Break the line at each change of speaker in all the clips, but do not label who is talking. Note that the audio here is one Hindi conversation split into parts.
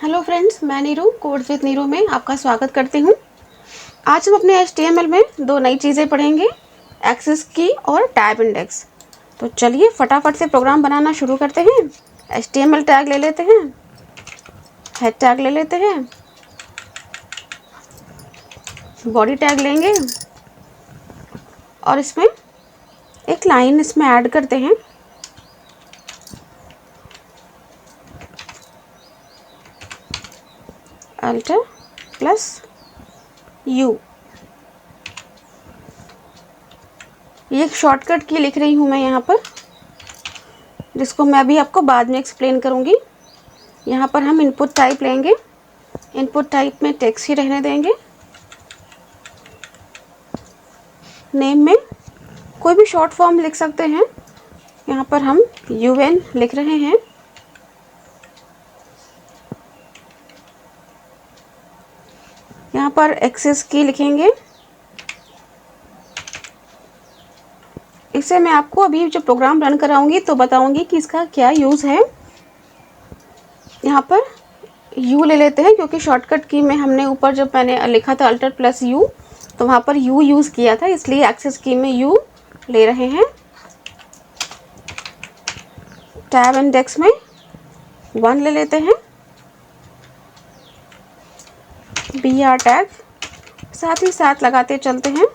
हेलो फ्रेंड्स, मैं नीरू कोड्स विद नीरू में आपका स्वागत करती हूँ। आज हम अपने HTML में दो नई चीज़ें पढ़ेंगे, एक्सेस की और टैब इंडेक्स। तो चलिए फटाफट से प्रोग्राम बनाना शुरू करते हैं। HTML टैग ले लेते हैं, हेड टैग ले लेते हैं, बॉडी टैग लेंगे और इसमें एक लाइन इसमें ऐड करते हैं। अल्टर प्लस यू, ये एक शॉर्टकट की लिख रही हूँ मैं यहाँ पर, जिसको मैं अभी आपको बाद में एक्सप्लेन करूँगी। यहाँ पर हम इनपुट टाइप लेंगे, इनपुट टाइप में टेक्स्ट ही रहने देंगे। नेम में कोई भी शॉर्ट फॉर्म लिख सकते हैं, यहाँ पर हम UN लिख रहे हैं। यहाँ पर एक्सेस की लिखेंगे। इसे मैं आपको अभी जो प्रोग्राम रन कराऊंगी तो बताऊंगी कि इसका क्या यूज़ है। यहाँ पर U ले लेते हैं, क्योंकि शॉर्टकट की में हमने ऊपर जब मैंने लिखा था अल्टर प्लस U, तो वहाँ पर U यूज़ किया था, इसलिए एक्सेस की में U ले रहे हैं। टैब इंडेक्स में 1 ले लेते हैं। BR टैग साथ ही साथ लगाते चलते हैं।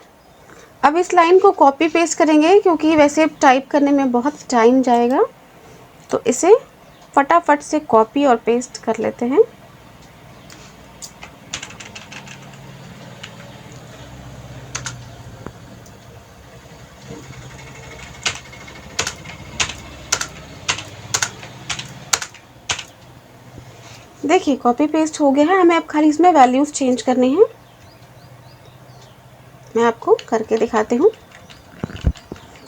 अब इस लाइन को कॉपी पेस्ट करेंगे, क्योंकि वैसे टाइप करने में बहुत टाइम जाएगा, तो इसे फटाफट से कॉपी और पेस्ट कर लेते हैं। देखिए कॉपी पेस्ट हो गया है। हमें अब खाली इसमें वैल्यूज़ चेंज करनी है। मैं आपको करके दिखाती हूँ,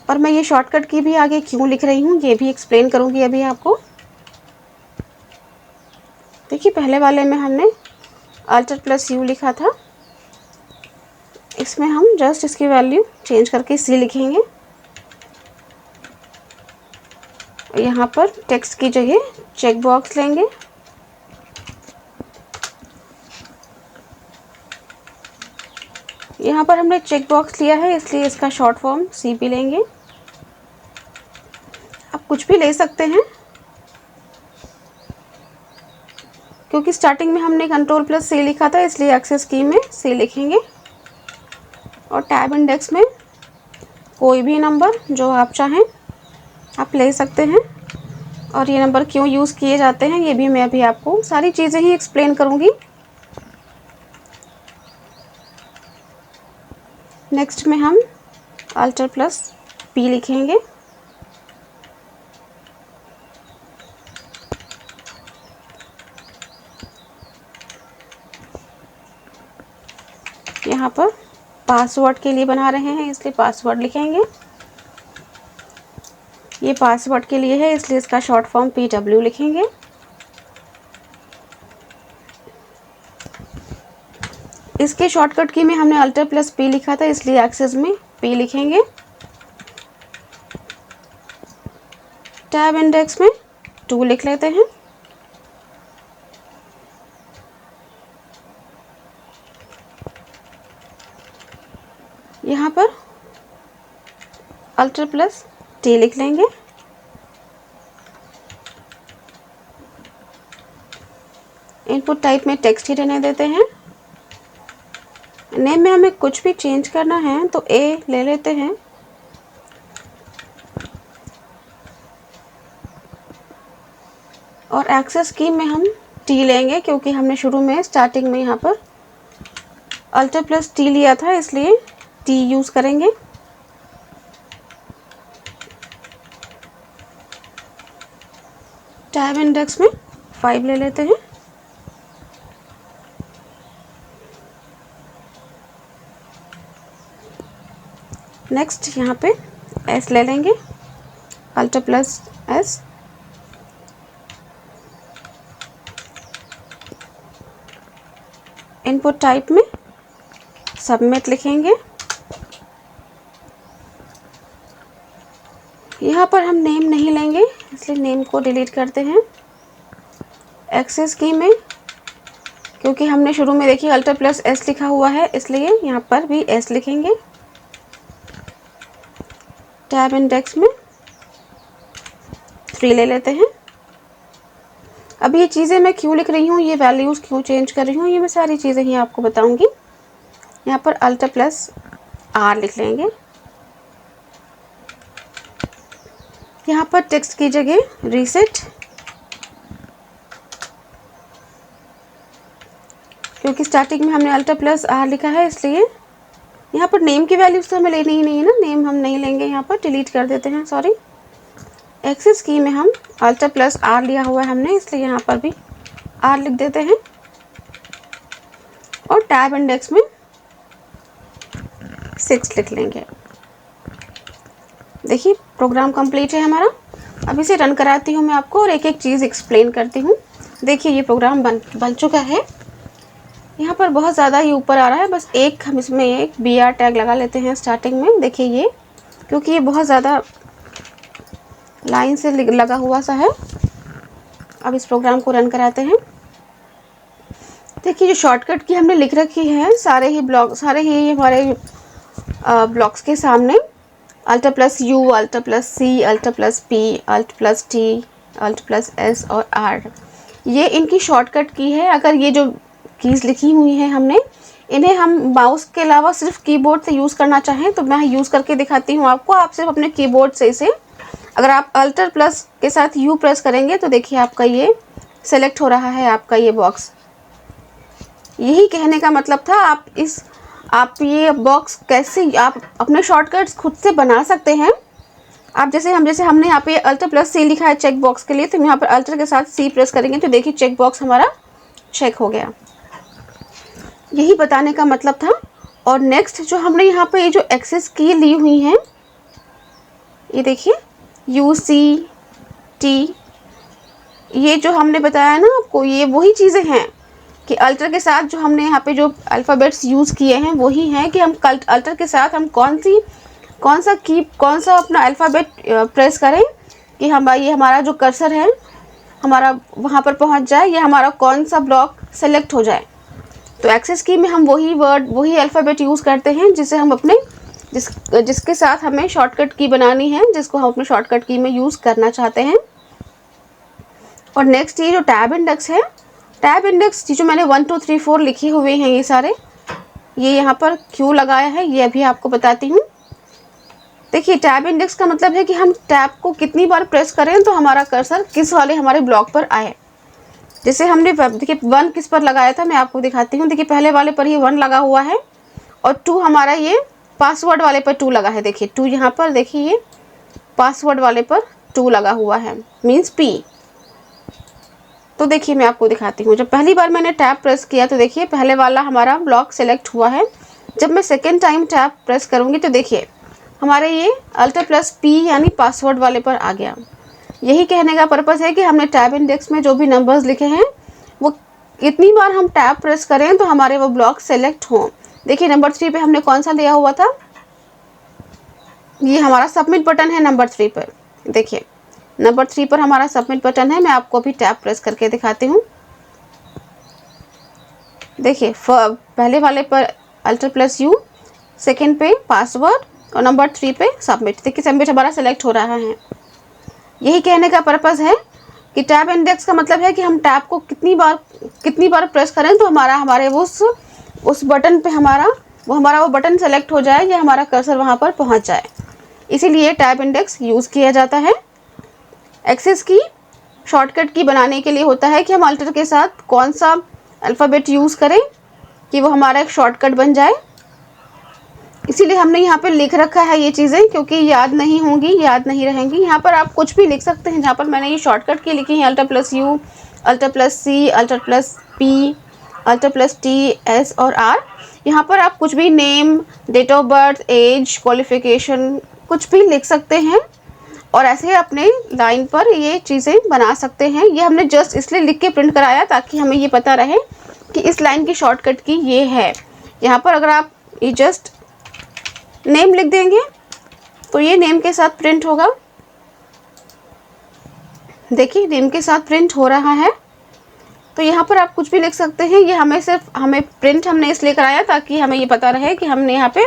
और मैं ये शॉर्टकट की भी आगे क्यों लिख रही हूँ ये भी एक्सप्लेन करूँगी अभी आपको। देखिए पहले वाले में हमने अल्टर प्लस U लिखा था, इसमें हम जस्ट इसकी वैल्यू चेंज करके C लिखेंगे। यहाँ पर टेक्स्ट की जगह चेक बॉक्स लेंगे। यहाँ पर हमने चेक बॉक्स लिया है, इसलिए इसका शॉर्ट फॉर्म CP लेंगे। आप कुछ भी ले सकते हैं, क्योंकि स्टार्टिंग में हमने कंट्रोल प्लस C लिखा था, इसलिए एक्सेस की में C लिखेंगे। और टैब इंडेक्स में कोई भी नंबर जो आप चाहें आप ले सकते हैं। और ये नंबर क्यों यूज़ किए जाते हैं ये भी मैं अभी आपको सारी चीज़ें ही एक्सप्लेन करूँगी। नेक्स्ट में हम अल्टर प्लस P लिखेंगे। यहाँ पर पासवर्ड के लिए बना रहे हैं, इसलिए पासवर्ड लिखेंगे। ये पासवर्ड के लिए है, इसलिए इसका शॉर्ट फॉर्म PW लिखेंगे। इसके शॉर्टकट की में हमने अल्टर प्लस P लिखा था, इसलिए एक्सेस में P लिखेंगे। टैब इंडेक्स में 2 लिख लेते हैं। यहाँ पर अल्टर प्लस T लिख लेंगे। इनपुट टाइप में टेक्स्ट ही रहने देते हैं। नेम में हमें कुछ भी चेंज करना है तो A ले लेते हैं। और एक्सेस की में हम T लेंगे, क्योंकि हमने शुरू में स्टार्टिंग में यहाँ पर अल्टर प्लस T लिया था, इसलिए T यूज़ करेंगे। टैब इंडेक्स में 5 ले लेते हैं। नेक्स्ट यहाँ पे S ले लेंगे, alter plus S। Input type में सबमिट लिखेंगे। यहाँ पर हम नेम नहीं लेंगे, इसलिए नेम को डिलीट करते हैं। एक्सेस की में क्योंकि हमने शुरू में देखिए अल्टर प्लस एस लिखा हुआ है, इसलिए यहाँ पर भी एस लिखेंगे। टैब इंडेक्स में 3 ले लेते हैं। अब ये चीज़ें मैं क्यों लिख रही हूँ, ये वैल्यूज़ क्यों चेंज कर रही हूँ, ये मैं सारी चीज़ें ही आपको बताऊँगी। यहाँ पर अल्टर प्लस आर लिख लेंगे। यहाँ पर टेक्स्ट की जगह रीसेट, क्योंकि स्टार्टिंग में हमने अल्टर प्लस आर लिखा है, इसलिए यहाँ पर नेम की वैल्यूज़ तो हमें लेनी ही नहीं है ना, नेम हम नहीं लेंगे, यहाँ पर डिलीट कर देते हैं, सॉरी। एक्सेस की में हम अल्टर प्लस आर लिया हुआ है हमने, इसलिए यहाँ पर भी आर लिख देते हैं। और टैब इंडेक्स में 6 लिख लेंगे। देखिए प्रोग्राम कंप्लीट है हमारा। अब इसे रन कराती हूँ मैं आपको और एक एक चीज़ एक्सप्लेन करती हूँ। देखिए ये प्रोग्राम बन चुका है। यहाँ पर बहुत ज़्यादा ही ऊपर आ रहा है, बस एक हम इसमें एक BR टैग लगा लेते हैं स्टार्टिंग में। देखिए ये, क्योंकि ये बहुत ज़्यादा लाइन से लगा हुआ सा है। अब इस प्रोग्राम को रन कराते हैं। देखिए जो शॉर्टकट की हमने लिख रखी है, सारे ही हमारे ब्लॉक्स के सामने alt plus U, alt plus C, alt plus P, alt plus T, alt plus S और R, ये इनकी शॉर्टकट की है। अगर ये जो कीज़ लिखी हुई हैं हमने, इन्हें हम माउस के अलावा सिर्फ कीबोर्ड से यूज़ करना चाहें तो मैं यूज़ करके दिखाती हूँ आपको। आप सिर्फ अपने कीबोर्ड से इसे, अगर आप अल्टर प्लस के साथ U प्रेस करेंगे तो देखिए आपका ये सेलेक्ट हो रहा है, आपका ये बॉक्स। यही कहने का मतलब था, आप ये बॉक्स कैसे आप अपने शॉर्टकट्स खुद से बना सकते हैं। आप जैसे हमने यहाँ पे अल्टर प्लस C लिखा है चेक बॉक्स के लिए, तो हम यहाँ पर अल्टर के साथ C प्रेस करेंगे तो देखिए चेक बॉक्स हमारा चेक हो गया। यही बताने का मतलब था। और नेक्स्ट जो हमने यहाँ पे ये जो एक्सेस की ली हुई हैं, ये देखिए UCT, ये जो हमने बताया ना आपको, ये वही चीज़ें हैं कि अल्टर के साथ जो हमने यहाँ पे जो अल्फ़ाबेट्स यूज़ किए हैं वही हैं कि हम अल्टर के साथ हम कौन सा अपना अल्फ़ाबेट प्रेस करें कि ये हमारा जो कर्सर है हमारा वहाँ पर पहुँच जाए, या हमारा कौन सा ब्लॉक सेलेक्ट हो जाए। तो एक्सेस की में हम वही अल्फ़ाबेट यूज़ करते हैं जिसे हम अपने जिसके साथ हमें शॉर्टकट की बनानी है, जिसको हम अपने शॉर्टकट की में यूज़ करना चाहते हैं। और नेक्स्ट ये जो टैब इंडेक्स है, टैब इंडेक्स जो मैंने 1 2 3 4 लिखे हुए हैं, ये सारे, ये यहाँ पर क्यों लगाया है ये अभी आपको बताती हूँ। देखिए टैब इंडेक्स का मतलब है कि हम टैब को कितनी बार प्रेस करें तो हमारा कर्सर किस वाले हमारे ब्लॉक पर आए। जैसे हमने देखिए 1 किस पर लगाया था, मैं आपको दिखाती हूँ। देखिए पहले वाले पर ही 1 लगा हुआ है और 2 हमारा ये पासवर्ड वाले पर 2 लगा है। देखिए 2 यहाँ पर, देखिए ये पासवर्ड वाले पर 2 लगा हुआ है, मीन्स P। तो देखिए मैं आपको दिखाती हूँ। जब पहली बार मैंने टैब प्रेस किया तो देखिए पहले वाला हमारा ब्लॉक सेलेक्ट हुआ है। जब मैं सेकेंड टाइम टैब प्रेस करूँगी तो देखिए हमारे ये अल्टर प्लस P यानी पासवर्ड वाले पर आ गया। यही कहने का पर्पज़ है कि हमने टैब इंडेक्स में जो भी नंबर्स लिखे हैं वो कितनी बार हम टैब प्रेस करें तो हमारे वो ब्लॉक सेलेक्ट हों। देखिए नंबर 3 पे हमने कौन सा लिया हुआ था, ये हमारा सबमिट बटन है नंबर 3 पर। देखिए नंबर 3 पर हमारा सबमिट बटन है। मैं आपको अभी टैब प्रेस करके दिखाती हूँ। देखिए पहले वाले पर अल्टर प्लस U, सेकेंड पे पासवर्ड और नंबर 3 पे सबमिट। देखिए सबमिट हमारा सेलेक्ट हो रहा है। यही कहने का पर्पज़ है कि टैब इंडेक्स का मतलब है कि हम टैब को कितनी बार प्रेस करें तो हमारे उस बटन पे हमारा वो बटन सेलेक्ट हो जाए या हमारा कर्सर वहाँ पर पहुँच जाए। इसीलिए टैब इंडेक्स यूज़ किया जाता है। एक्सेस की शॉर्टकट की बनाने के लिए होता है कि हम अल्टर के साथ कौन सा अल्फ़ाबेट यूज़ करें कि वो हमारा एक शॉर्टकट बन जाए। इसीलिए हमने यहाँ पे लिख रखा है ये चीज़ें, क्योंकि याद नहीं होंगी, याद नहीं रहेंगी। यहाँ पर आप कुछ भी लिख सकते हैं। जहाँ पर मैंने ये शॉर्टकट की लिखी है alt plus U, alt plus C, alt plus P, alt plus T, S और R, यहाँ पर आप कुछ भी name, date of birth, age, qualification कुछ भी लिख सकते हैं और ऐसे अपने लाइन पर ये चीज़ें बना सकते हैं। ये हमने जस्ट इसलिए लिख के प्रिंट कराया ताकि हमें ये पता रहे कि इस लाइन की शॉर्टकट की ये है। यहाँ पर अगर आप ये जस्ट नेम लिख देंगे तो ये नेम के साथ प्रिंट होगा। देखिए नेम के साथ प्रिंट हो रहा है। तो यहाँ पर आप कुछ भी लिख सकते हैं। ये हमें प्रिंट हमने इसलिए कराया ताकि हमें ये पता रहे कि हमने यहाँ पे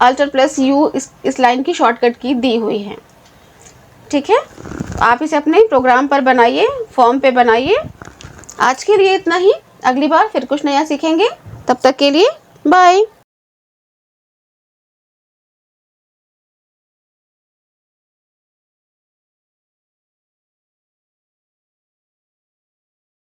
अल्टर प्लस यू इस लाइन की शॉर्टकट की दी हुई है। ठीक है, आप इसे अपने प्रोग्राम पर बनाइए, फॉर्म पे बनाइए। आज के लिए इतना ही, अगली बार फिर कुछ नया सीखेंगे। तब तक के लिए बाय।